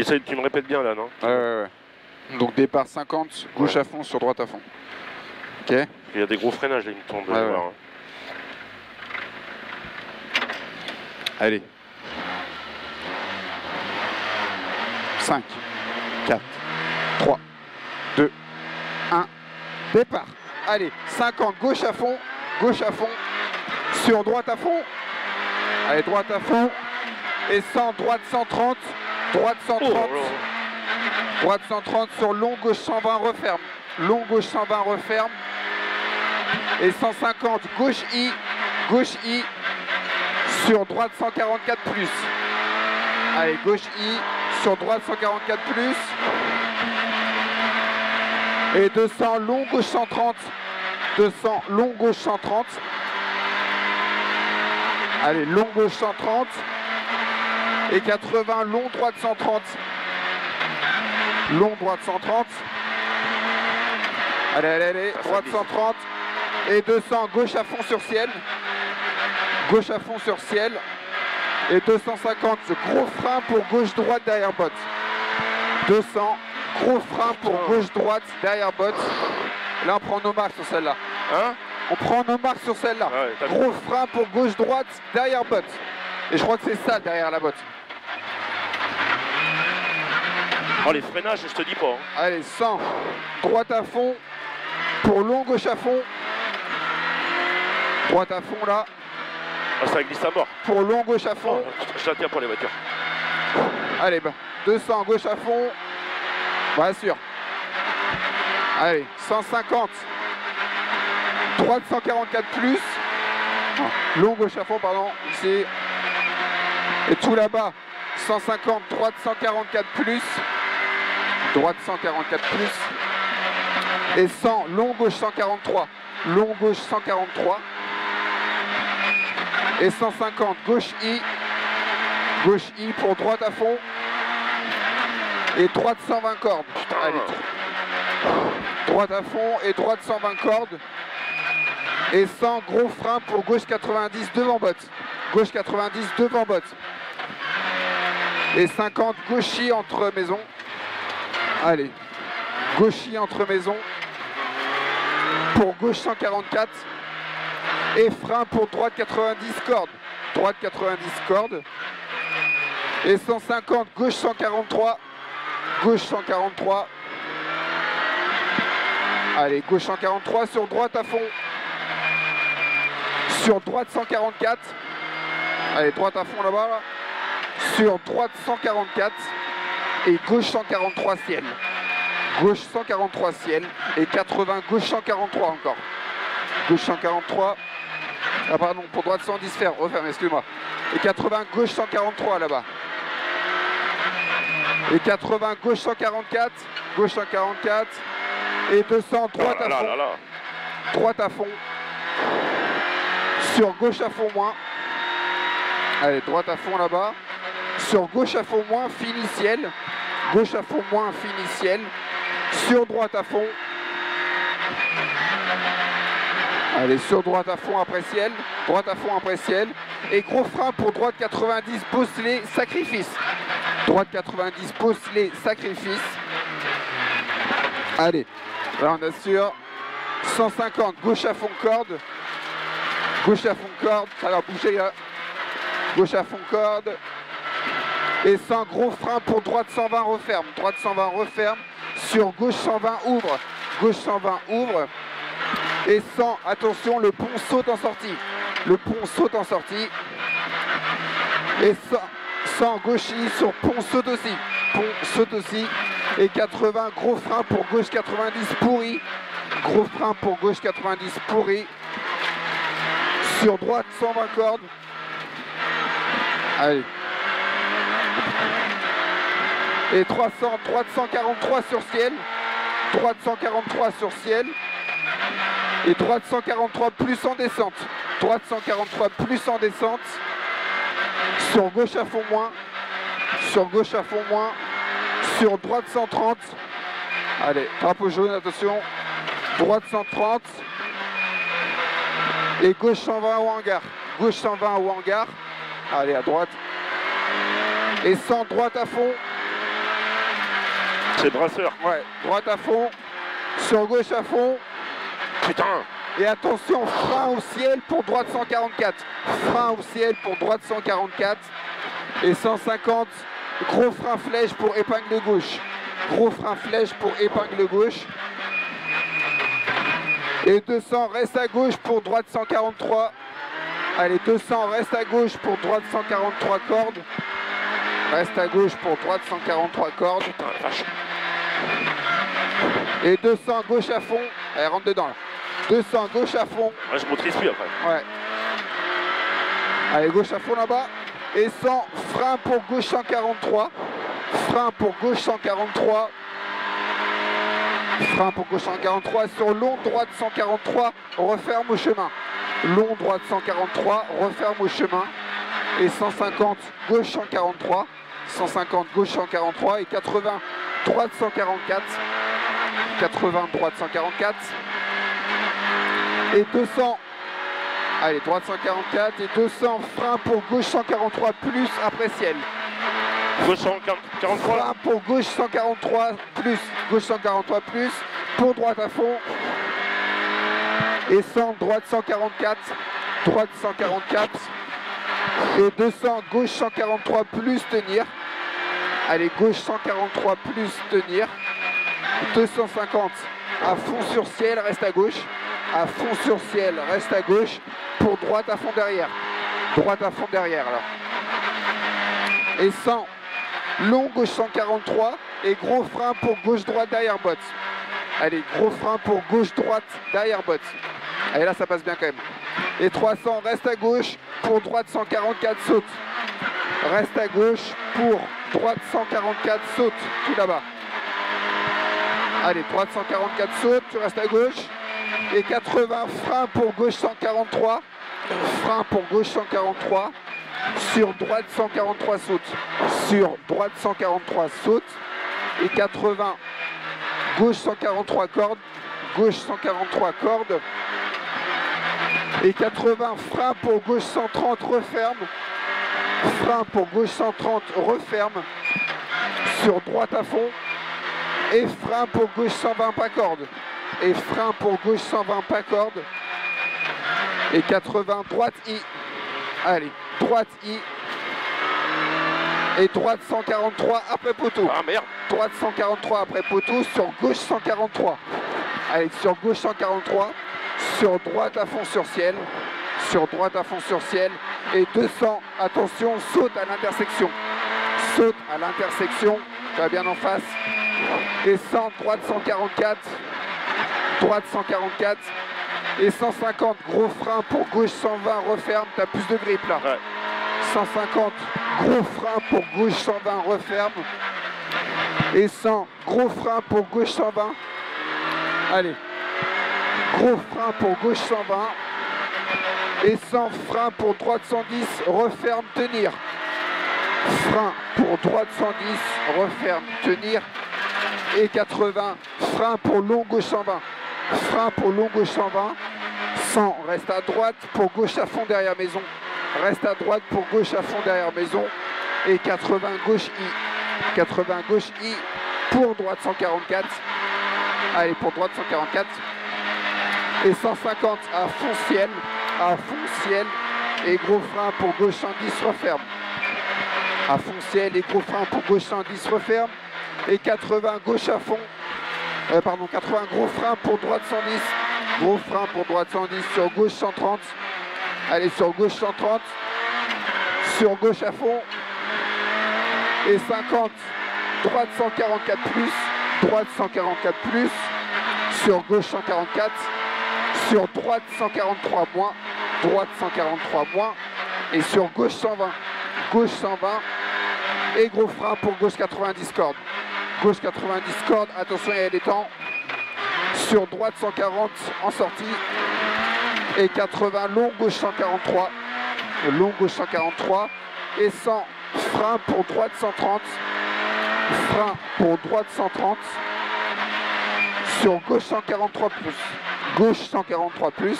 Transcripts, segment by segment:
Tu me répètes bien là, non? Ouais. Donc départ 50, gauche à fond, sur droite à fond. Ok. Il y a des gros freinages là, il me semble. Ouais. Allez. 5, 4, 3, 2, 1, départ. Allez, 50, gauche à fond, sur droite à fond. Allez, droite à fond. Et 100, droite 130, droite 130. Droite 130 sur long, gauche 120, referme. Long, gauche 120, referme. Et 150, gauche I, sur droite 144 plus. Allez, gauche I, sur droite 144 plus. Et 200, long, gauche 130. 200, long, gauche 130. Allez, long, gauche 130. Et 80, long, droite 130. Long, droite 130. Allez, droite 130. Et 200, gauche à fond sur ciel. Gauche à fond sur ciel. Et 250, gros frein pour gauche-droite derrière botte. 200, gros frein pour gauche-droite derrière botte. Là, on prend nos marques sur celle-là. Hein? On prend nos marques sur celle-là. Ouais, gros frein pour gauche-droite derrière botte. Et je crois que c'est ça derrière la botte. Oh, les freinages, je te dis pas. Hein. Allez, 100, droite à fond, pour long, gauche à fond. Droite à fond là. Ah, ça glisse à mort. Pour long, gauche à fond. Oh, je la tiens pour les voitures. Allez, 200, gauche à fond. Bien sûr. Allez, 150. Droite 144 plus. Long, gauche à fond, pardon. Ici. Et tout là-bas. 150, droite 144 plus. Droite 144 plus. Et 100, long, gauche 143. Long, gauche 143. Et 150, gauche I. Gauche I pour droite à fond. Et droite 120 cordes. Allez. Droite à fond et droite 120 cordes. Et 100, gros frein pour gauche 90 devant botte. Gauche 90 devant botte. Et 50, gauche I entre maisons. Allez. Gauche I entre maisons. Pour gauche 144. Et frein pour droite 90 cordes. Droite 90 cordes. Et 150, gauche 143. Gauche 143. Allez, gauche 143 sur droite à fond. Sur droite 144. Allez, droite à fond là-bas. Là. Sur droite 144. Et gauche 143 ciel. Gauche 143 ciel. Et 80, gauche 143 encore. Gauche 143. Ah pardon, pour droite 110 referme, excuse-moi. Et 80, gauche 143 là-bas. Et 80, gauche 144. Gauche 144. Et 200, droite à fond. Droite à fond. Sur gauche à fond moins. Allez, droite à fond là-bas. Sur gauche à fond moins, fini ciel. Gauche à fond moins, fini ciel. Sur droite à fond. Allez, sur droite à fond après ciel. Droite à fond après ciel. Et gros frein pour droite 90, bosselé, sacrifice. Droite 90, bosselé, sacrifice. Allez, là on assure. 150, gauche à fond corde. Gauche à fond corde, ça va bouger là. Gauche à fond corde. Et 100, gros frein pour droite 120, referme. Droite 120, referme. Sur gauche 120, ouvre. Gauche 120, ouvre. Et 100, attention, le pont saute en sortie. Le pont saute en sortie. Et 100, gauche I sur pont saute aussi. Pont saute aussi. Et 80, gros frein pour gauche 90 pourri. Gros frein pour gauche 90 pourri. Sur droite 120 cordes. Allez. Et 300, droite 143 sur ciel. Droite 143 sur ciel. Et droite 143 plus en descente. Droite 143 plus en descente. Sur gauche à fond moins. Sur gauche à fond moins. Sur droite 130. Allez, drapeau jaune, attention. Droite 130. Et gauche 120 au hangar. Gauche 120 au hangar. Allez, à droite. Et 100, droite à fond. C'est brasseur. Ouais, droite à fond, sur gauche à fond. Putain. Et attention, frein au ciel pour droite 144. Frein au ciel pour droite 144. Et 150, gros frein flèche pour épingle gauche. Gros frein flèche pour épingle gauche. Et 200, reste à gauche pour droite 143. Allez, 200, reste à gauche pour droite 143 cordes. Reste à gauche pour droite 143 cordes. Putain, la vache. Et 200, gauche à fond. Allez, rentre dedans là. 200, gauche à fond. Ouais, je m'autorise plus après. Ouais. Allez, gauche à fond là-bas. Et 100, frein pour gauche 143. Frein pour gauche 143. Frein pour gauche 143. Sur long, droite 143, referme au chemin. Long, droite 143, referme au chemin. Et 150, gauche 143. 150, gauche 143. Et 80, droite 144. 80, droite 144. Et 200, allez, droite 144 et 200, frein pour gauche 143 plus après ciel. Gauche 143 là. Frein pour gauche 143 plus, gauche 143 plus, pour droite à fond. Et 100, droite 144, droite 144. Et 200, gauche 143 plus, tenir. Allez, gauche 143 plus, tenir. 250, à fond sur ciel, reste à gauche. À fond sur ciel, reste à gauche, pour droite à fond derrière. Droite à fond derrière là. Et 100, long gauche 143 et gros frein pour gauche-droite derrière botte. Allez, gros frein pour gauche-droite derrière botte. Allez, là ça passe bien quand même. Et 300, reste à gauche, pour droite 144, saute. Reste à gauche, pour droite 144, saute, tout là-bas. Allez, droite 144, saute, tu restes à gauche. Et 80, frein pour gauche 143, frein pour gauche 143, sur droite 143 saute, sur droite 143 saute, et 80, gauche 143 cordes, gauche 143 cordes, et 80, frein pour gauche 130 referme, frein pour gauche 130 referme, sur droite à fond, et frein pour gauche 120 pas corde. Et frein pour gauche 120 pas corde. Et 80, droite I. Allez, droite I. Et droite 143 après poteau. Ah merde. Droite 143 après poteau, sur gauche 143. Allez, sur gauche 143. Sur droite à fond sur ciel. Sur droite à fond sur ciel. Et 200, attention, saute à l'intersection. Saute à l'intersection, tu vas bien en face. Et 100, droite 144. Droite 144 et 150, gros frein pour gauche 120, referme, t'as plus de grippe là. Ouais. 150, gros frein pour gauche 120, referme. Et 100, gros frein pour gauche 120. Allez, gros frein pour gauche 120. Et 100, frein pour droite 110, referme, tenir. Frein pour droite 110, referme, tenir. Et 80, frein pour long gauche 120. Frein pour long gauche 120. 100, reste à droite pour gauche à fond derrière maison. Reste à droite pour gauche à fond derrière maison. Et 80 gauche I. 80 gauche I pour droite 144. Allez, pour droite 144. Et 150 à fond ciel. À fond ciel. Et gros frein pour gauche 110, referme. À fond ciel et gros frein pour gauche 110, referme. Et 80 gauche à fond. 80 gros frein pour droite 110. Gros frein pour droite 110 sur gauche 130. Allez, sur gauche 130. Sur gauche à fond. Et 50. Droite 144 plus. Droite 144 plus. Sur gauche 144. Sur droite 143 moins. Droite 143 moins. Et sur gauche 120. Gauche 120. Et gros frein pour gauche 90 cordes. Gauche 90 cordes, attention il y a des temps. Sur droite 140 en sortie. Et 80 long gauche 143. Long gauche 143. Et 100 frein pour droite 130. Frein pour droite 130. Sur gauche 143 plus. Gauche 143 plus.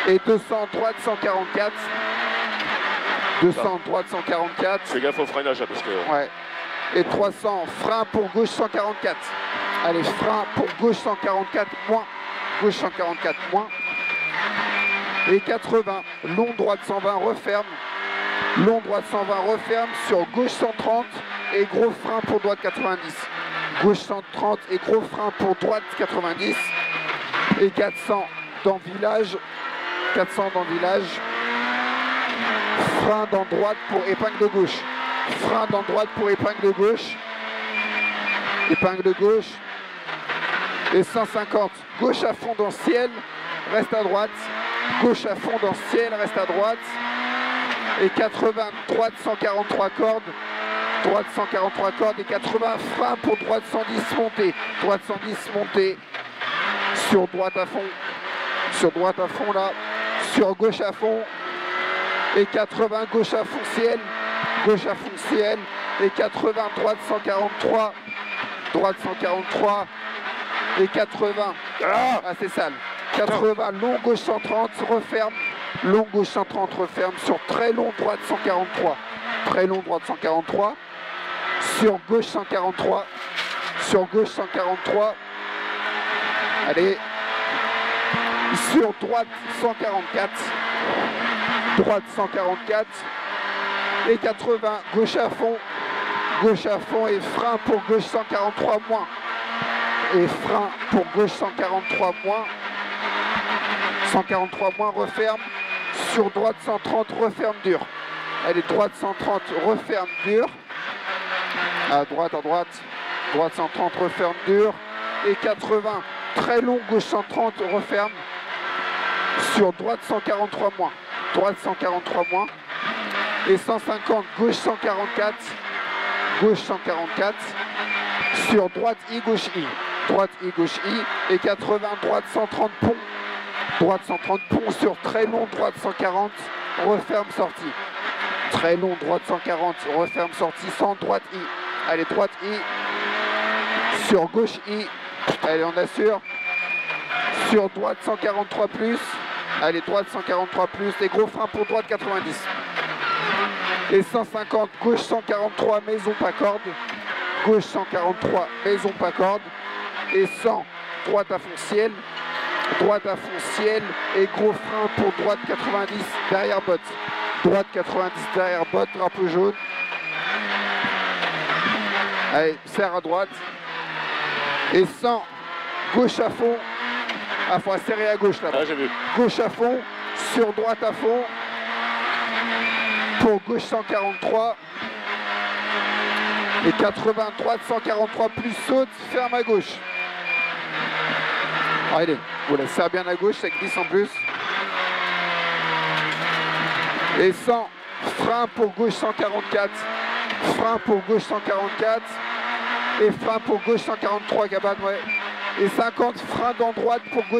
Et 200 droite 144. 200 droite 144. Fais gaffe au freinage là, parce que. Ouais. Et 300, frein pour gauche 144. Allez, frein pour gauche 144, moins. Gauche 144, moins. Et 80, long droite 120, referme. Long droite 120, referme sur gauche 130 et gros frein pour droite 90. Gauche 130 et gros frein pour droite 90. Et 400 dans village. 400 dans village. Frein dans droite pour épingle de gauche. Frein dans droite pour épingle de gauche. Épingle de gauche. Et 150. Gauche à fond dans ciel. Reste à droite. Gauche à fond dans ciel. Reste à droite. Et 80. Droite 143 cordes. Droite 143 cordes. Et 80. Frein pour droite 110 montée. Droite 110 montée. Sur droite à fond. Sur droite à fond là. Sur gauche à fond. Et 80. Gauche à fond ciel. Gauche à fond ciel. Et 80. Droite 143. Droite 143. Et 80. Ah, c'est sale. 80. Long gauche 130. Referme. Long gauche 130. Referme. Sur très long droite 143. Très long droite 143. Sur gauche 143. Sur gauche 143. Allez. Sur droite 144. Droite 144. Et 80. Gauche à fond. Gauche à fond et frein pour gauche 143 moins. Et frein pour gauche 143 moins. 143 moins, referme. Sur droite 130, referme dur. Allez, droite 130, referme dur. À droite, à droite. Droite 130, referme dur. Et 80, très long, gauche 130, referme. Sur droite 143 moins. Droite 143 moins. Et 150, gauche 144. Gauche 144. Sur droite I, gauche I. Droite I, gauche I. Et 80, droite 130 pont. Droite 130 pont sur très long, droite 140. Referme, sortie. Très long, droite 140. Referme, sortie. 100, droite I. Allez, droite I. Sur gauche I. Allez, on assure. Sur droite 143 plus. Allez, droite 143 plus. Et gros frein pour droite 90. Et 150, gauche 143, maison pas corde. Gauche 143, maison pas corde. Et 100, droite à fond ciel. Droite à fond ciel. Et gros frein pour droite 90, derrière botte. Droite 90, derrière botte, drapeau jaune. Allez, serre à droite. Et 100, gauche à fond. Ah, faut serrer à gauche là-bas. Ah, j'ai vu. Gauche à fond, sur droite à fond. Pour gauche 143. Et 80, droite 143 plus saute, ferme à gauche. Allez, voilà, serre bien à gauche, ça glisse en plus. Et 100, frein pour gauche 144. Frein pour gauche 144. Et frein pour gauche 143, cabane, ouais. Et 50, frein dans droite pour gauche.